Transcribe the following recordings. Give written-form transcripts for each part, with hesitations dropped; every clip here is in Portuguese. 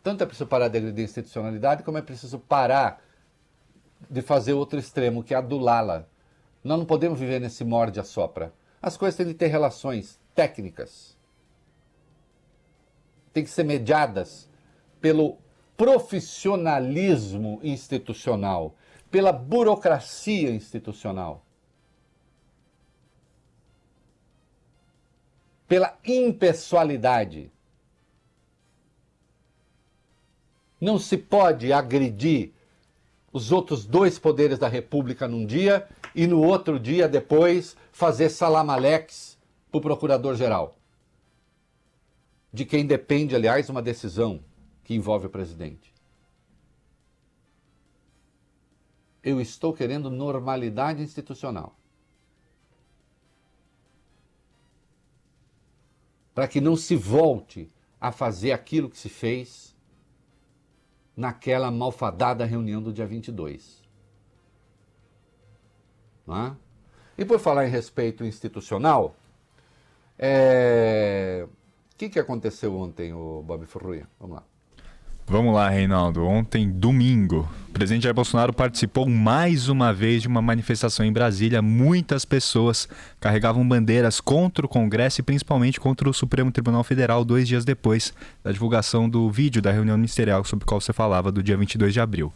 Tanto é preciso parar de agredir a institucionalidade, como é preciso parar de fazer outro extremo, que é adulá-la. Nós não podemos viver nesse morde-a-sopra. As coisas têm de ter relações técnicas. Têm que ser mediadas pelo profissionalismo institucional, pela burocracia institucional, pela impessoalidade. Não se pode agredir os outros dois poderes da República num dia e no outro dia depois fazer salamaleques para o procurador-geral. De quem depende, aliás, uma decisão que envolve o presidente. Eu estou querendo normalidade institucional. Para que não se volte a fazer aquilo que se fez naquela malfadada reunião do dia 22. Não é? E por falar em respeito institucional, o que aconteceu ontem, o Bob Furruia? Vamos lá. Vamos lá, Reinaldo. Ontem, domingo, o presidente Jair Bolsonaro participou mais uma vez de uma manifestação em Brasília. Muitas pessoas carregavam bandeiras contra o Congresso e principalmente contra o Supremo Tribunal Federal 2 dias depois da divulgação do vídeo da reunião ministerial sobre o qual você falava, do dia 22 de abril.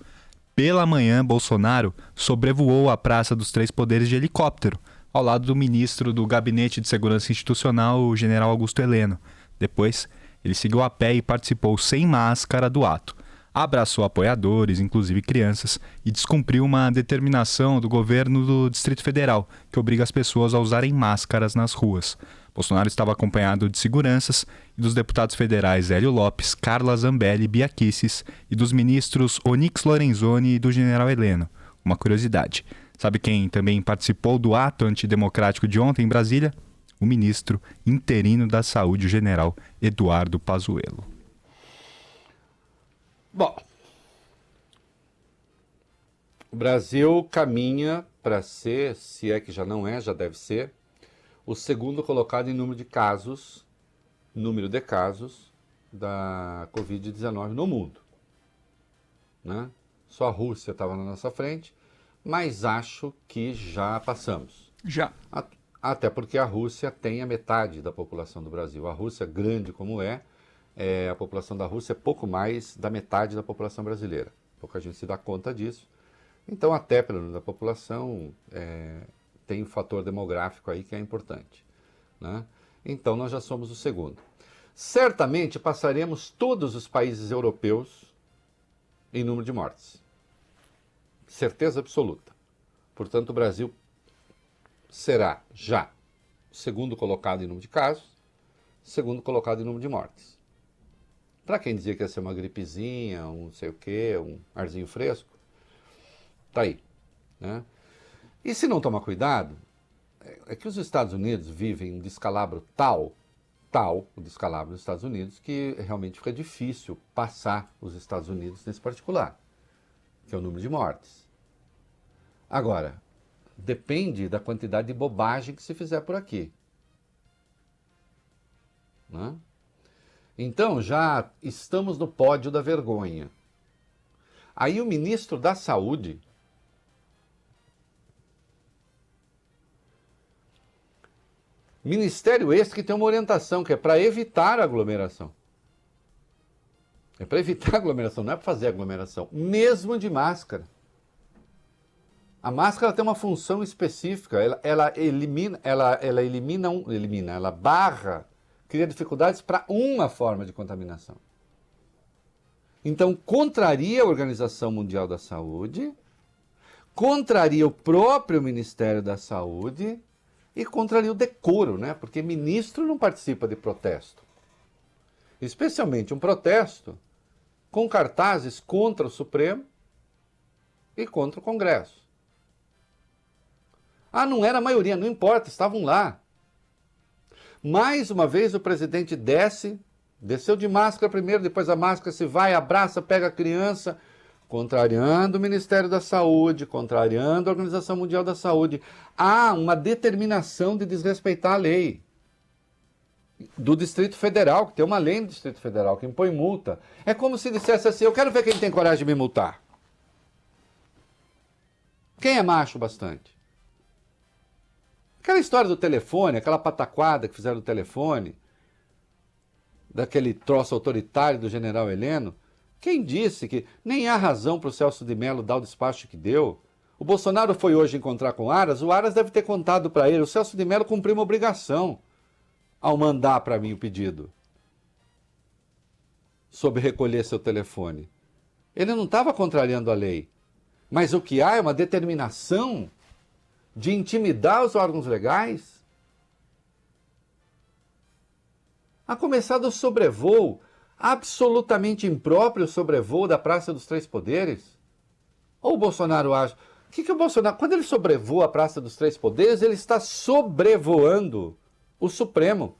Pela manhã, Bolsonaro sobrevoou a Praça dos Três Poderes de helicóptero, ao lado do ministro do Gabinete de Segurança Institucional, o general Augusto Heleno. Depois, ele seguiu a pé e participou sem máscara do ato. Abraçou apoiadores, inclusive crianças, e descumpriu uma determinação do governo do Distrito Federal, que obriga as pessoas a usarem máscaras nas ruas. Bolsonaro estava acompanhado de seguranças e dos deputados federais Hélio Lopes, Carla Zambelli, Bia Kicis e dos ministros Onyx Lorenzoni e do general Heleno. Uma curiosidade, sabe quem também participou do ato antidemocrático de ontem em Brasília? O ministro interino da Saúde, o general Eduardo Pazuello. Bom, o Brasil caminha para ser, se é que já não é, já deve ser, o segundo colocado em número de casos da Covid-19 no mundo. Né? Só a Rússia estava na nossa frente, mas acho que já passamos. Já. Até porque a Rússia tem a metade da população do Brasil. A Rússia, grande como a população da Rússia é pouco mais da metade da população brasileira. Pouca gente se dá conta disso. Então, até pelo número da população, tem um fator demográfico aí que é importante. Né? Então, nós já somos o segundo. Certamente passaremos todos os países europeus em número de mortes. Certeza absoluta. Portanto, o Brasil será já segundo colocado em número de casos, segundo colocado em número de mortes. Para quem dizia que ia ser uma gripezinha, um não sei o quê, um arzinho fresco, tá aí. Né? E se não tomar cuidado, é que os Estados Unidos vivem um descalabro tal o descalabro dos Estados Unidos, que realmente fica difícil passar os Estados Unidos nesse particular, que é o número de mortes. Agora, depende da quantidade de bobagem que se fizer por aqui. Né? Então, já estamos no pódio da vergonha. Aí o ministro da Saúde ministério esse que tem uma orientação, que é para evitar a aglomeração. É para evitar a aglomeração, não é para fazer aglomeração, mesmo de máscara. A máscara tem uma função específica, ela barra, cria dificuldades para uma forma de contaminação. Então, contraria a Organização Mundial da Saúde, contraria o próprio Ministério da Saúde e contraria o decoro, né? Porque ministro não participa de protesto. Especialmente um protesto com cartazes contra o Supremo e contra o Congresso. Não era a maioria, não importa, estavam lá. Mais uma vez o presidente desceu de máscara primeiro, depois a máscara se vai, abraça, pega a criança, contrariando o Ministério da Saúde, contrariando a Organização Mundial da Saúde. Há uma determinação de desrespeitar a lei. do Distrito Federal, que tem uma lei do Distrito Federal que impõe multa. É como se dissesse assim, eu quero ver quem tem coragem de me multar. Quem é macho bastante? Aquela história do telefone, aquela pataquada que fizeram do telefone, daquele troço autoritário do general Heleno, quem disse que nem há razão para o Celso de Mello dar o despacho que deu? O Bolsonaro foi hoje encontrar com o Aras deve ter contado para ele, o Celso de Mello cumpriu uma obrigação ao mandar para mim o pedido sobre recolher seu telefone. Ele não estava contrariando a lei, mas o que há é uma determinação de intimidar os órgãos legais, a começar do sobrevoo, absolutamente impróprio sobrevoo da Praça dos Três Poderes. Ou o Bolsonaro acha... O que o Bolsonaro... Quando ele sobrevoa a Praça dos Três Poderes, ele está sobrevoando o Supremo.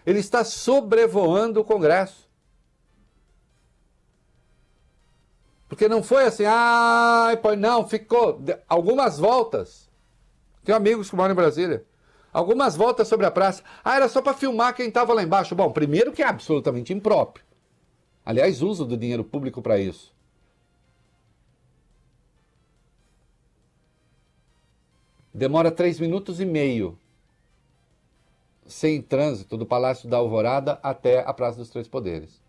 Ele está sobrevoando o Congresso. Porque não foi assim, pois não, ficou algumas voltas. Tenho amigos que moram em Brasília. Algumas voltas sobre a praça. Era só para filmar quem estava lá embaixo. Bom, primeiro que é absolutamente impróprio. Aliás, uso do dinheiro público para isso. Demora 3 minutos e meio sem trânsito do Palácio da Alvorada até a Praça dos Três Poderes.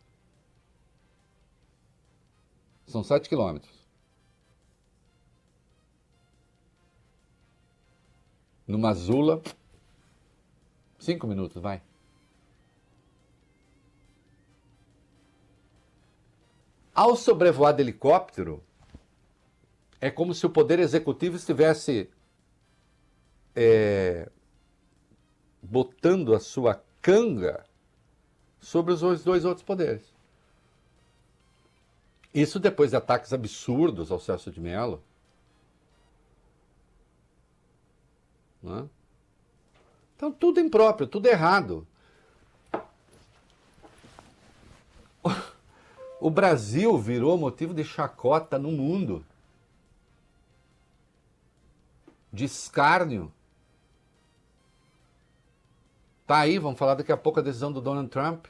São 7 quilômetros. Numa Zula, 5 minutos, vai. Ao sobrevoar de helicóptero, é como se o Poder Executivo estivesse botando a sua canga sobre os dois outros poderes. Isso depois de ataques absurdos ao Celso de Mello. Né? Então, tudo impróprio, tudo errado. O Brasil virou motivo de chacota no mundo. De escárnio. Tá aí, vamos falar daqui a pouco a decisão do Donald Trump.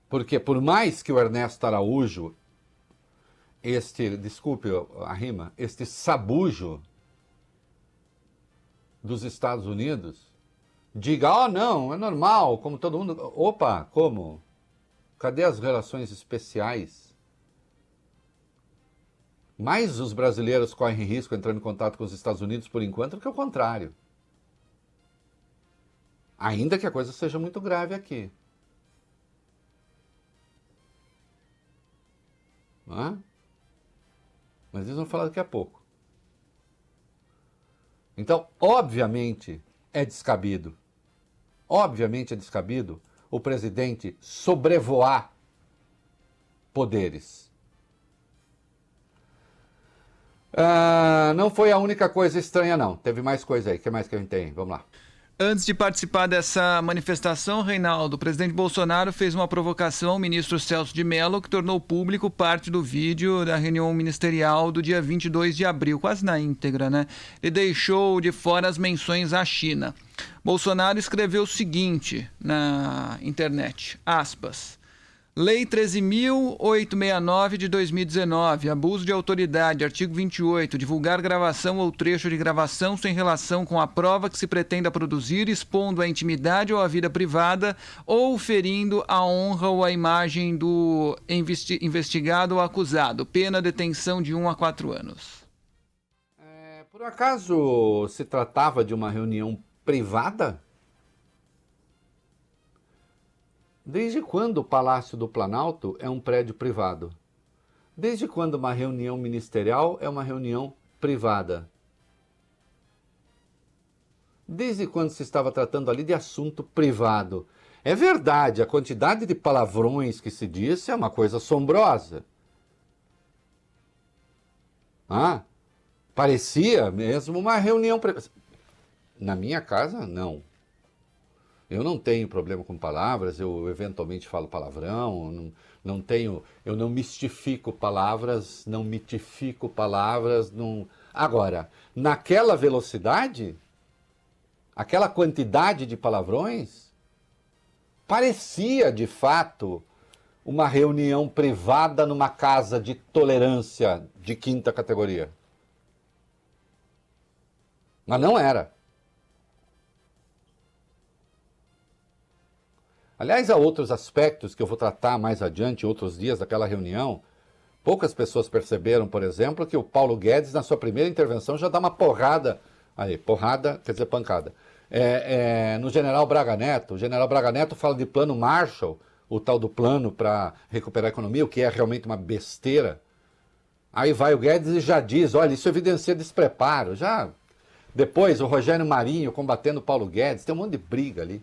Porque por mais que o Ernesto Araújo, desculpe a rima, este sabujo dos Estados Unidos, diga, não, é normal, como todo mundo... Opa, como? Cadê as relações especiais? Mais os brasileiros correm risco entrando em contato com os Estados Unidos por enquanto do que o contrário. Ainda que a coisa seja muito grave aqui. Mas eles vão falar daqui a pouco. Então, obviamente, é descabido. Obviamente é descabido o presidente sobrevoar poderes. Não foi a única coisa estranha, não. Teve mais coisa aí. O que mais que a gente tem? Vamos lá. Antes de participar dessa manifestação, Reinaldo, o presidente Bolsonaro fez uma provocação ao ministro Celso de Mello, que tornou público parte do vídeo da reunião ministerial do dia 22 de abril, quase na íntegra, né? Ele deixou de fora as menções à China. Bolsonaro escreveu o seguinte na internet, aspas... Lei 13.869 de 2019, abuso de autoridade, artigo 28, divulgar gravação ou trecho de gravação sem relação com a prova que se pretenda produzir, expondo a intimidade ou a vida privada ou ferindo a honra ou a imagem do investigado ou acusado. Pena detenção de 1 a 4 anos. Por acaso se tratava de uma reunião privada? Desde quando o Palácio do Planalto é um prédio privado? Desde quando uma reunião ministerial é uma reunião privada? Desde quando se estava tratando ali de assunto privado? É verdade, a quantidade de palavrões que se disse é uma coisa assombrosa. Parecia mesmo uma reunião privada. Na minha casa, não. Eu não tenho problema com palavras, eu eventualmente falo palavrão, eu não mistifico palavras, não mitifico palavras. Agora, naquela velocidade, aquela quantidade de palavrões parecia, de fato, uma reunião privada numa casa de tolerância de 5ª categoria. Mas não era. Aliás, há outros aspectos que eu vou tratar mais adiante, outros dias daquela reunião. Poucas pessoas perceberam, por exemplo, que o Paulo Guedes, na sua primeira intervenção, já dá uma porrada, aí, porrada quer dizer pancada, no general Braga Neto. O general Braga Neto fala de plano Marshall, o tal do plano para recuperar a economia, o que é realmente uma besteira. Aí vai o Guedes e já diz, olha, isso evidencia despreparo. Já depois o Rogério Marinho combatendo o Paulo Guedes, tem um monte de briga ali,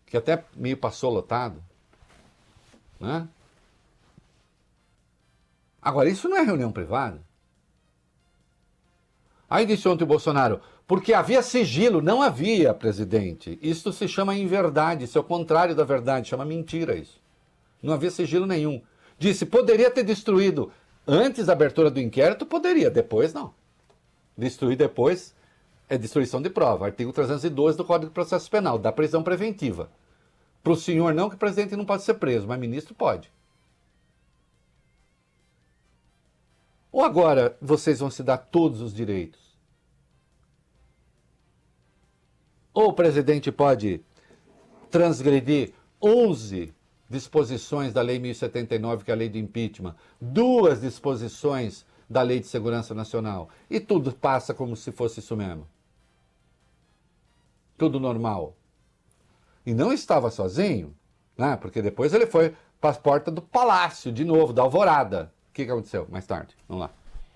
que até meio passou lotado, né? Agora, isso não é reunião privada. Aí disse ontem o Bolsonaro, porque havia sigilo. Não havia, presidente. Isso se chama inverdade, isso é o contrário da verdade, chama mentira isso. Não havia sigilo nenhum. Disse, poderia ter destruído antes da abertura do inquérito, poderia, depois não. Destruir depois é destruição de prova, artigo 312 do Código de Processo Penal, da prisão preventiva. Para o senhor não, que o presidente não pode ser preso, mas ministro pode. Ou agora vocês vão se dar todos os direitos? Ou o presidente pode transgredir 11 disposições da Lei 1079, que é a lei do impeachment, 2 disposições da Lei de Segurança Nacional, e tudo passa como se fosse isso mesmo. Tudo normal. E não estava sozinho, né? Porque depois ele foi para as portas do Palácio, de novo, da Alvorada. O que aconteceu mais tarde? Vamos lá.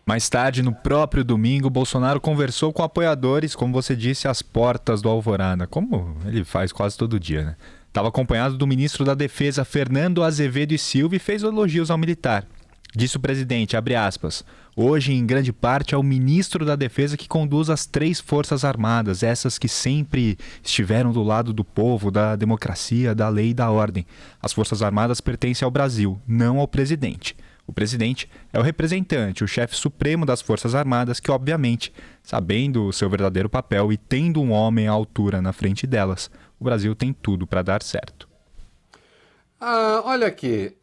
Mais tarde, no próprio domingo, Bolsonaro conversou com apoiadores, como você disse, às portas do Alvorada, como ele faz quase todo dia, né? Estava acompanhado do ministro da Defesa, Fernando Azevedo e Silva, e fez elogios ao militar. Disse o presidente, abre aspas, hoje, em grande parte, é o ministro da Defesa que conduz as 3 Forças Armadas, essas que sempre estiveram do lado do povo, da democracia, da lei e da ordem. As Forças Armadas pertencem ao Brasil, não ao presidente. O presidente é o representante, o chefe supremo das Forças Armadas, que, obviamente, sabendo o seu verdadeiro papel e tendo um homem à altura na frente delas, o Brasil tem tudo para dar certo. Olha aqui,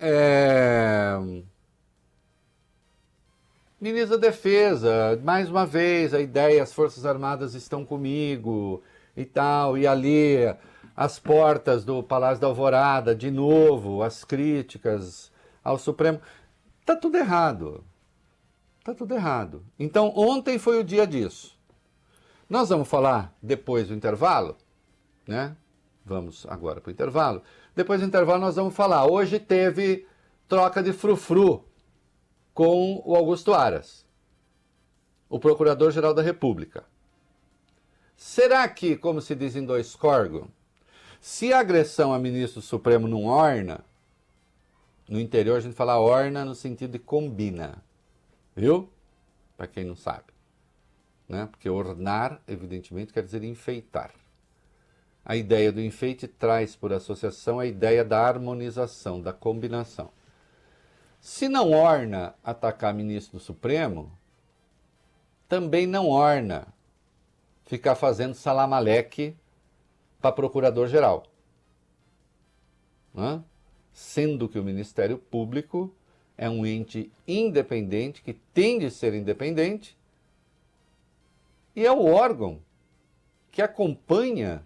ministro da Defesa, mais uma vez, a ideia, as Forças Armadas estão comigo e tal, e ali, as portas do Palácio da Alvorada, de novo, as críticas ao Supremo. Tá tudo errado. Tá tudo errado. Então, ontem foi o dia disso. Nós vamos falar depois do intervalo, né? Vamos agora para o intervalo. Depois do intervalo nós vamos falar. Hoje teve troca de frufru com o Augusto Aras, o Procurador-Geral da República. Será que, como se diz em dois córregos, se a agressão a ministro supremo não orna, no interior a gente fala orna no sentido de combina, viu? Para quem não sabe, né? Porque ornar, evidentemente, quer dizer enfeitar. A ideia do enfeite traz por associação a ideia da harmonização, da combinação. Se não orna atacar ministro do Supremo, também não orna ficar fazendo salamaleque para procurador-geral, né? Sendo que o Ministério Público é um ente independente, que tem de ser independente, e é o órgão que acompanha,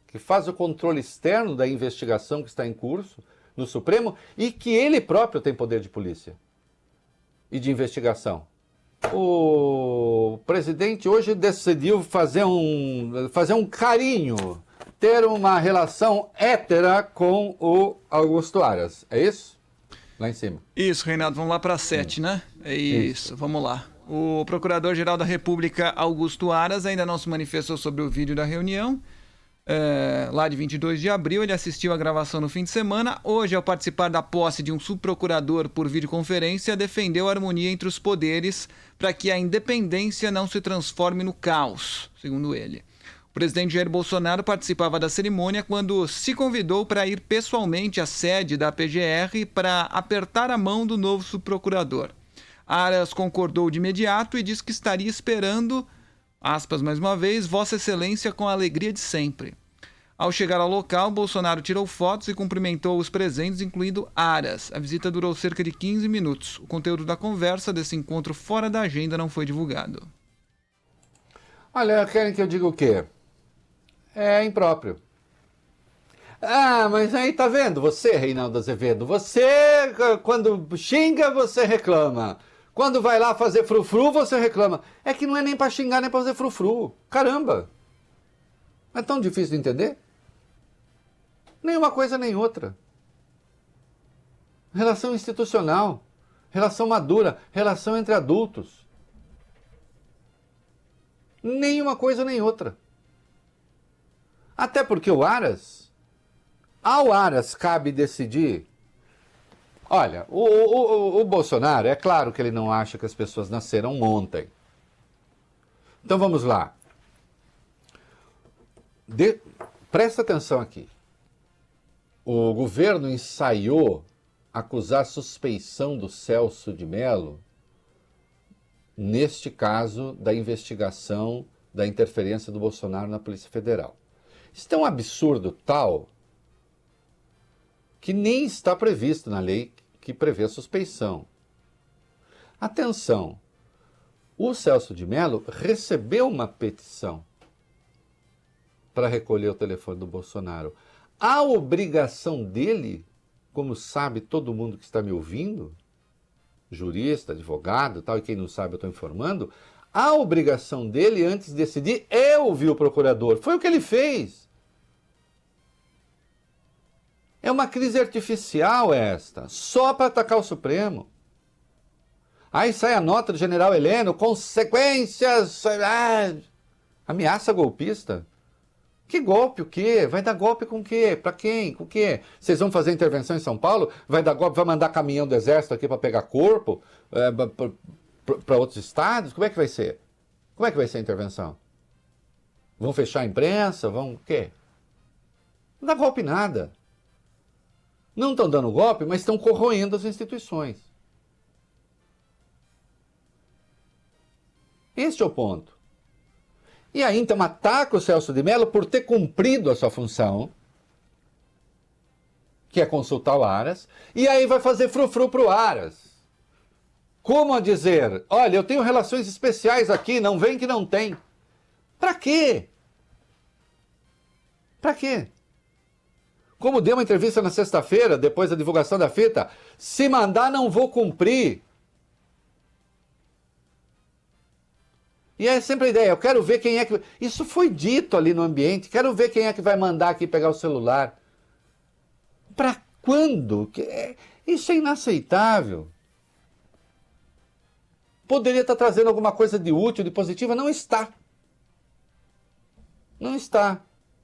que faz o controle externo da investigação que está em curso no Supremo e que ele próprio tem poder de polícia e de investigação. O presidente hoje decidiu fazer um carinho, ter uma relação hétera com o Augusto Aras. É isso? Lá em cima. Isso, Reinaldo. Vamos lá para 7, né? É isso. Vamos lá. O Procurador-Geral da República, Augusto Aras, ainda não se manifestou sobre o vídeo da reunião. Lá de 22 de abril, ele assistiu a gravação no fim de semana. Hoje, ao participar da posse de um subprocurador por videoconferência, defendeu a harmonia entre os poderes para que a independência não se transforme no caos, segundo ele. O presidente Jair Bolsonaro participava da cerimônia quando se convidou para ir pessoalmente à sede da PGR para apertar a mão do novo subprocurador. Aras concordou de imediato e disse que estaria esperando Aspas mais uma vez, Vossa Excelência com a alegria de sempre. Ao chegar ao local, Bolsonaro tirou fotos e cumprimentou os presentes, incluindo Aras. A visita durou cerca de 15 minutos. O conteúdo da conversa desse encontro fora da agenda não foi divulgado. Olha, querem que eu diga o quê? É impróprio. Ah, mas aí tá vendo? Você, Reinaldo Azevedo, você, quando xinga, você reclama. Quando vai lá fazer frufru, você reclama. É que não é nem pra xingar, nem pra fazer frufru. Caramba! É tão difícil de entender? Nem uma coisa nem outra. Relação institucional, relação madura, relação entre adultos. Nem uma coisa nem outra. Até porque ao Aras cabe decidir. Olha, o Bolsonaro, é claro que ele não acha que as pessoas nasceram ontem. Então vamos lá. Presta atenção aqui. O governo ensaiou acusar suspeição do Celso de Mello, neste caso da investigação da interferência do Bolsonaro na Polícia Federal. Isso é um absurdo tal que nem está previsto na lei que prevê a suspeição. Atenção, o Celso de Mello recebeu uma petição para recolher o telefone do Bolsonaro. A obrigação dele, como sabe todo mundo que está me ouvindo, jurista, advogado, tal, e quem não sabe eu estou informando, a obrigação dele antes de decidir é ouvir o procurador. Foi o que ele fez. É uma crise artificial esta, só para atacar o Supremo. Aí sai a nota do general Heleno, consequências, ameaça golpista. Que golpe, o quê? Vai dar golpe com o quê? Para quem? Com o quê? Vocês vão fazer intervenção em São Paulo? Vai dar golpe, vai mandar caminhão do exército aqui para pegar corpo? Para outros estados? Como é que vai ser? Como é que vai ser a intervenção? Vão fechar a imprensa? Vão o quê? Não dá golpe nada. Não estão dando golpe, mas estão corroendo as instituições. Este é o ponto. E aí, então, ataca o Celso de Mello por ter cumprido a sua função, que é consultar o Aras, e aí vai fazer frufru pro Aras. Como a dizer, olha, eu tenho relações especiais aqui, não vem que não tem. Pra quê? Pra quê? Como deu uma entrevista na sexta-feira, depois da divulgação da fita, se mandar não vou cumprir. E é sempre a ideia, eu quero ver quem é que... Isso foi dito ali no ambiente, quero ver quem é que vai mandar aqui pegar o celular. Para quando? Isso é inaceitável. Poderia estar trazendo alguma coisa de útil, de positiva, não está. Não está.